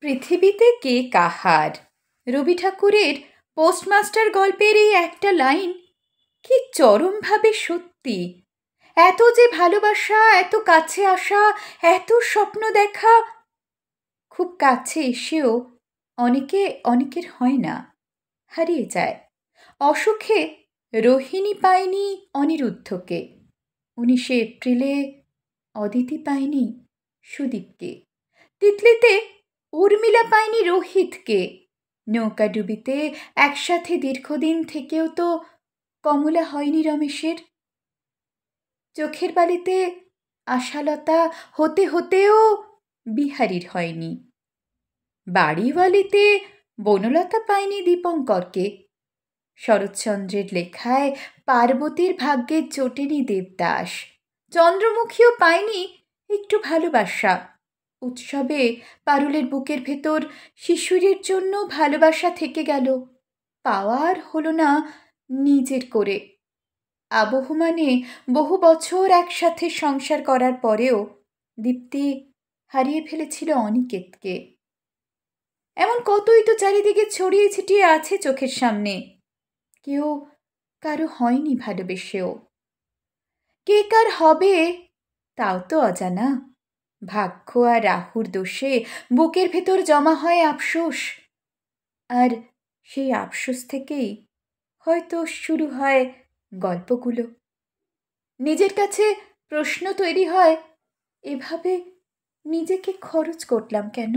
পৃথিবীতে কে কাহার রবি ঠাকুরের পোস্টমাস্টার গল্পের এই একটা লাইন কি চরমভাবে সত্যি। এত যে ভালোবাসা, এত কাছে আসা, এত স্বপ্ন দেখা, খুব কাছে এসেও অনেকের হয় না, হারিয়ে যায়। অসুখে রোহিণী পায়নি অনিরুদ্ধকে, 19শে এপ্রিলে অদিতি পায়নি সুদীপকে, তিতলিতে উর্মিলা পায়নি রোহিতকে, নৌকাডুবিতে একসাথে দীর্ঘদিন থেকেও তো কমলা হয়নি রমেশের, চোখের বালিতে আশালতা হতে হতেও বিহারীর হয়নি, বাড়িওয়ালিতে বনলতা পায়নি দীপঙ্করকে, শরৎচন্দ্রের লেখায় পার্বতীর ভাগ্যে জোটেনি দেবদাস, চন্দ্রমুখীও পায়নি একটু ভালোবাসা, উৎসবে পারুলের বুকের ভেতর শিশুরের জন্য ভালোবাসা থেকে গেল, পাওয়ার হলো না নিজের করে। আবহমানে বহু বছর একসাথে সংসার করার পরেও দীপ্তি হারিয়ে ফেলেছিল অনিকেতকে। এমন কতই তো চারিদিকে ছড়িয়ে ছিটিয়ে আছে চোখের সামনে, কেউ কারো হয়নি ভালোবেসেও। কে কার হবে তাও তো অজানা, ভাগ্য আর রাহুর দোষে বুকের ভেতর জমা হয় আফসোস, আর সেই আফসোস থেকেই হয়তো শুরু হয় গল্পগুলো। নিজের কাছে প্রশ্ন তৈরি হয়, এভাবে নিজেকে খরচ করলাম কেন?